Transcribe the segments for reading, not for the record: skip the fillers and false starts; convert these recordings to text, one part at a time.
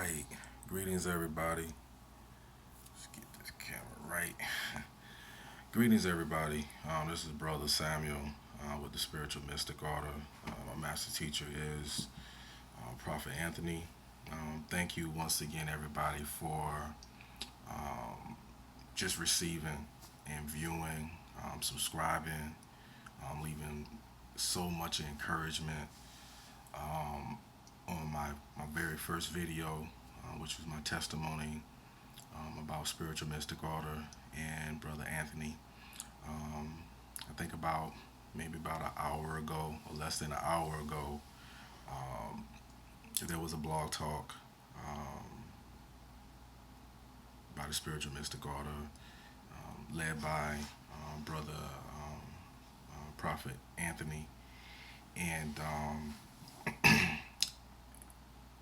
right. Greetings, everybody. Let's get this camera right. Greetings, everybody. This is Brother Samuel with the Spiritual Mystic Order. My master teacher is Prophet Anthony. Thank you once again, everybody, for um, just receiving and viewing, subscribing, leaving so much encouragement on my very first video, which was my testimony about spiritual mystic order and Brother Anthony. Um, I think maybe about an hour ago, or less than an hour ago, um, there was a blog talk by the spiritual mystic order, led by Brother Prophet Anthony, and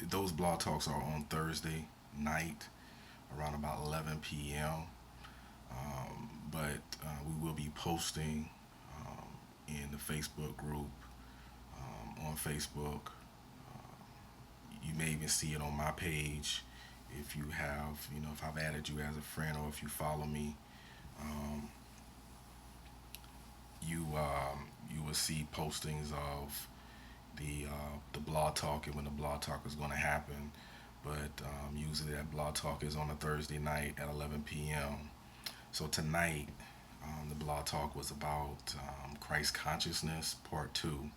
those blog talks are on Thursday night around about 11 p.m. But we will be posting in the Facebook group on Facebook. You may even see it on my page if you have, if I've added you as a friend or if you follow me. Um, you will see postings of the blog talk and when the blog talk is going to happen. But usually that blog talk is on a Thursday night at 11 p.m. So tonight, the blog talk was about Christ consciousness, part two.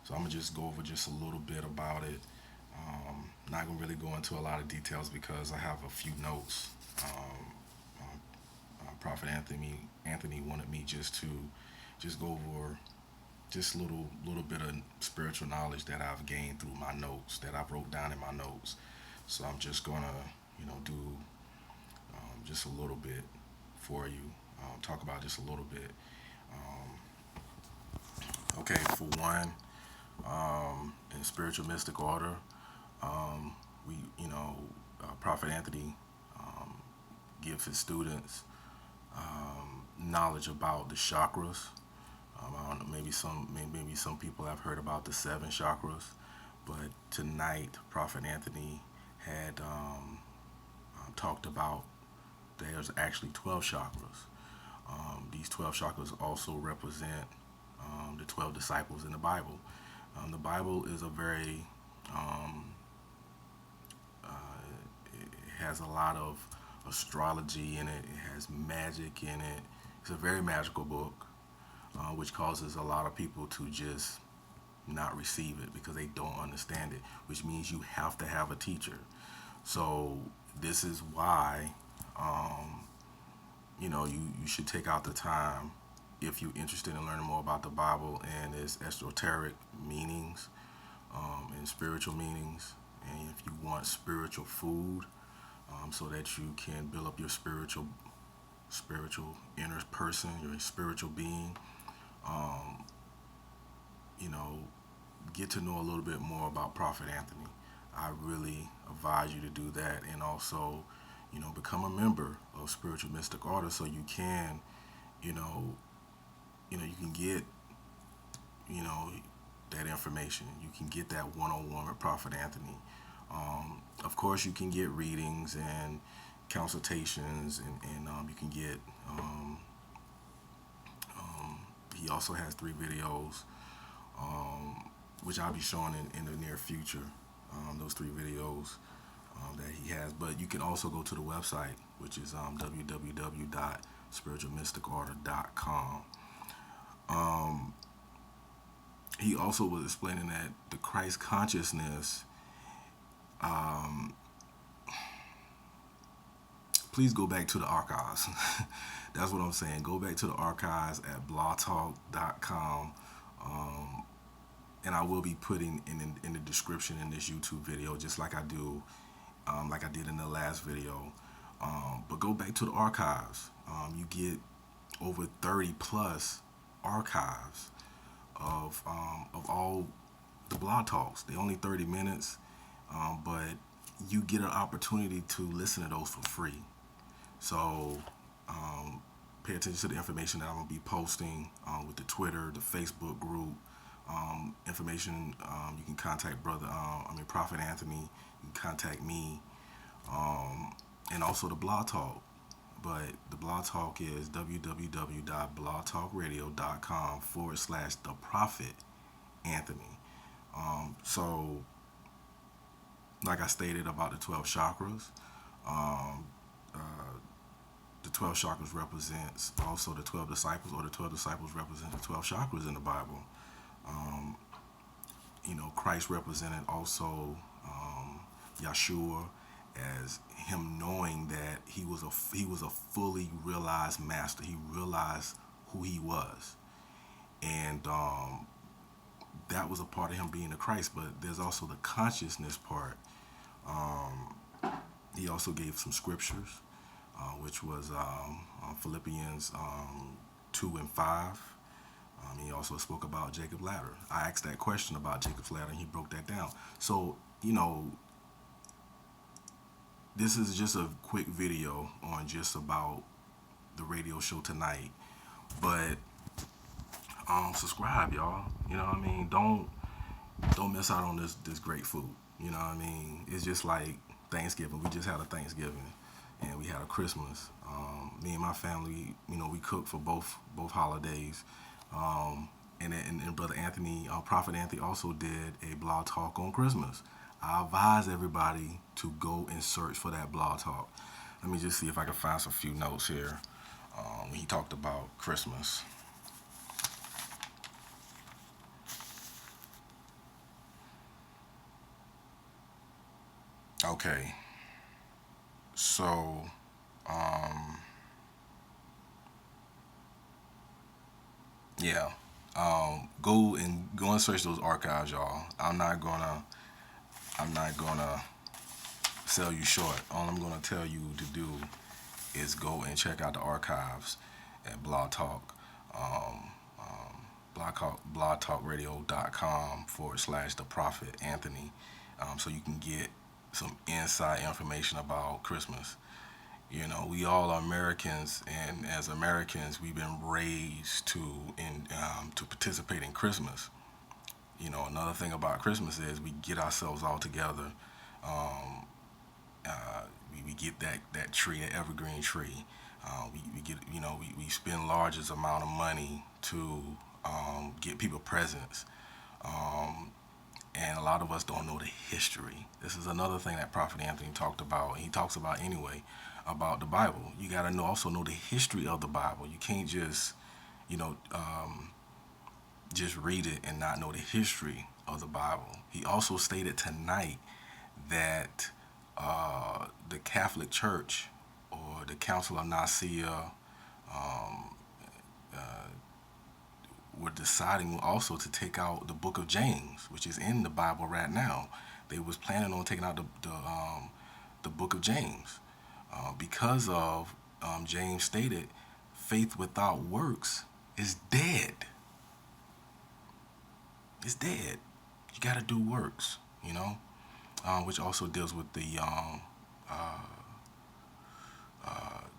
So I'm gonna just go over just a little bit about it. Not gonna really go into a lot of details because I have a few notes. Prophet Anthony wanted me just to just go over just little bit of spiritual knowledge that I've gained through my notes that I've wrote down in my notes. So I'm just gonna do just a little bit for you. Talk about just a little bit. Okay, for one, in spiritual mystic order, we Prophet Anthony gives his students knowledge about the chakras. I don't know, maybe some people have heard about the seven chakras, but tonight Prophet Anthony had talked about there's actually 12 chakras. These 12 chakras also represent the 12 disciples in the Bible. The Bible is a very it has a lot of astrology in it. It has magic in it. It's a very magical book, which causes a lot of people to just not receive it because they don't understand it, which means you have to have a teacher. So this is why you should take out the time if you're interested in learning more about the Bible and its esoteric meanings and spiritual meanings, and if you want spiritual food, so that you can build up your spiritual inner person, your spiritual being. Um, you know, get to know a little bit more about Prophet Anthony. I really advise you to do that, and also, become a member of Spiritual Mystic Order so you can, you know, you can get, you know, that information. You can get that one-on-one with Prophet Anthony. Of course, you can get readings and consultations, and you can get. He also has 3 videos, which I'll be showing in the near future. Those 3 videos that he has, but you can also go to the website, which is www.spiritualmysticorder.com. Um, he also was explaining that the Christ consciousness. Um, Please go back to the archives. That's what I'm saying. Go back to the archives at blogtalk.com. And I will be putting in the description in this YouTube video, just like I do, like I did in the last video. But go back to the archives. You get over 30 plus archives of all the blog talks. They're only 30 minutes, but you get an opportunity to listen to those for free. So pay attention to the information that I'm going to be posting with the Twitter, the Facebook group. Information, you can contact Prophet Anthony. You can contact me. and also the Blog Talk. But the Blog Talk is www.blogtalkradio.com/the Prophet Anthony. So, like I stated about the 12 chakras, um, uh, the 12 chakras represents also the 12 disciples, or the 12 disciples represent the 12 chakras in the Bible. Um, Christ represented also Yeshua as him knowing that he was a fully realized master. He realized who he was, and that was a part of him being a Christ. But there's also the consciousness part. Um, he also gave some scriptures, which was Philippians 2 and 5. He also spoke about Jacob's ladder. I asked that question about Jacob's ladder, and he broke that down. So, this is just a quick video on just about the radio show tonight. But subscribe, y'all. You know what I mean? Don't miss out on this great food. You know what I mean? It's just like Thanksgiving. We just had a Thanksgiving, and we had a Christmas. Me and my family, we cooked for both holidays. And Brother Anthony, Prophet Anthony, also did a blog talk on Christmas. I advise everybody to go and search for that blog talk. Let me just see if I can find some few notes here when he talked about Christmas. Okay, so yeah, go and search those archives, y'all. I'm not gonna sell you short. All I'm gonna tell you to do is go and check out the archives at Blog Talk, blogtalkradio.com/the Prophet Anthony, so you can get some inside information about Christmas. We all are Americans, and as Americans, we've been raised to participate in Christmas. Another thing about Christmas is we get ourselves all together. Um, we get that tree, that evergreen tree. We get, we spend largest amount of money to get people presents. Um, and a lot of us don't know the history. This is another thing that Prophet Anthony talked about. He talks about anyway about the Bible. You got to also know the history of the Bible. You can't you know, um, just read it and not know the history of the Bible. He also stated tonight that the Catholic Church, or the Council of Nicaea, um, uh, were deciding also to take out the Book of James, which is in the Bible right now. They was planning on taking out the Book of James because of James stated, faith without works is dead. It's dead. You got to do works, which also deals with uh,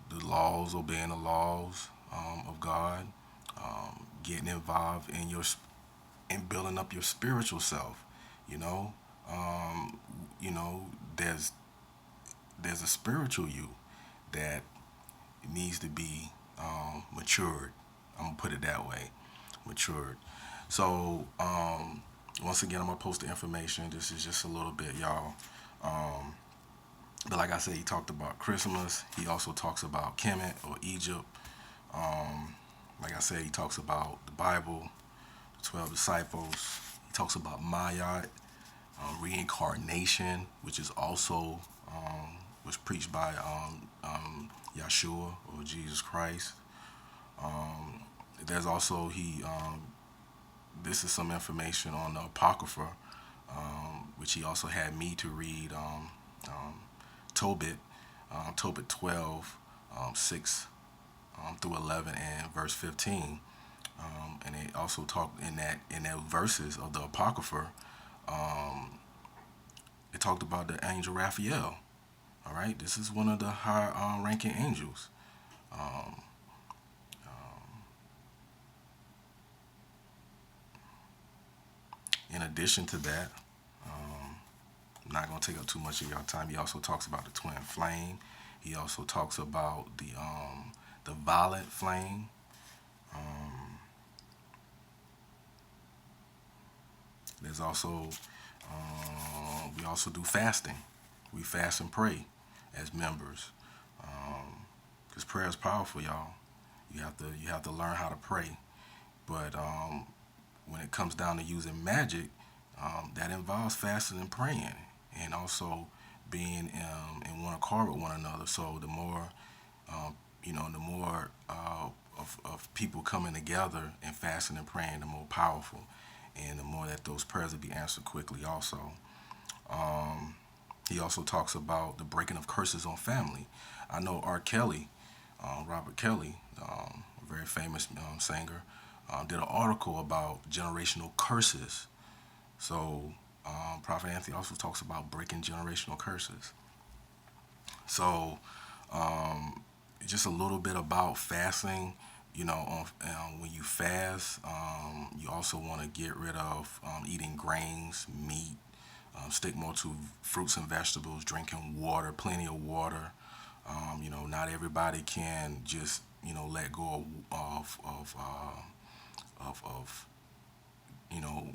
the laws, obeying the laws of God, getting involved in building up your spiritual self. You know, um, there's a spiritual you that needs to be matured. I'm gonna put it that way, matured. So once again, I'm gonna post the information. This is just a little bit, y'all. Um, but like I said, he talked about Christmas. He also talks about Kemet, or Egypt. Um, like I said, he talks about the Bible, the 12 disciples. He talks about Mayat, reincarnation, which is also was preached by Yeshua, or Jesus Christ. Um, there's also this is some information on the Apocrypha, which he also had me to read um, Tobit, Tobit 12, 6 through 11 and verse 15. And it also talked in that verses of the Apocrypha, um, it talked about the angel Raphael. All right, this is one of the high ranking angels. Um, in addition to that, not going to take up too much of your time. He also talks about the twin flame. He also talks about the violet flame. Um, there's also we also do fasting. We fast and pray as members, because prayer is powerful, y'all. You have to learn how to pray. But when it comes down to using magic, that involves fasting and praying, and also being in one accord with one another. So the more, the more of people coming together and fasting and praying, the more powerful, and the more that those prayers will be answered quickly. Also, um, he also talks about the breaking of curses on family. I know R. Kelly, Robert Kelly, a very famous singer, did an article about generational curses. So, Prophet Anthony also talks about breaking generational curses. So, um, just a little bit about fasting. When you fast, you also want to get rid of eating grains, meat, stick more to fruits and vegetables, drinking water, plenty of water. Not everybody can just let go of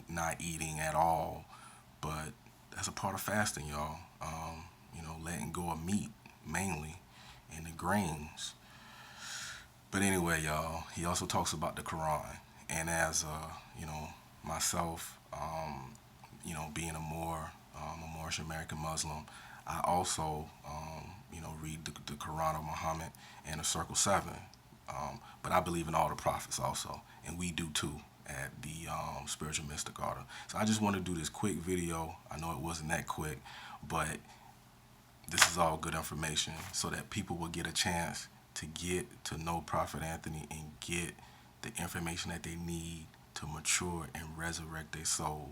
not eating at all, but that's a part of fasting, y'all. Letting go of meat mainly and the grains. But anyway, y'all, he also talks about the Quran, and as myself, being a Moorish American Muslim, I also read the Quran of Muhammad and the Circle Seven. But I believe in all the prophets also, and we do too at the Spiritual Mystic Order. So I just want to do this quick video. I know it wasn't that quick, but this is all good information so that people will get a chance to get to know Prophet Anthony and get the information that they need to mature and resurrect their soul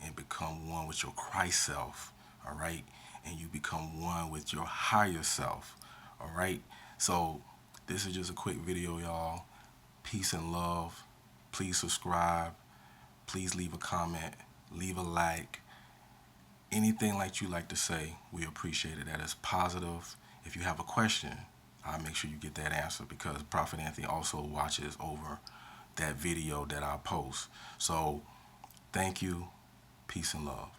and become one with your Christ self, all right? And you become one with your higher self, all right? So this is just a quick video, y'all. Peace and love. Please subscribe. Please leave a comment. Leave a like. Anything like you like to say, we appreciate it. That is positive. If you have a question, I'll make sure you get that answer, because Prophet Anthony also watches over that video that I post. So thank you. Peace and love.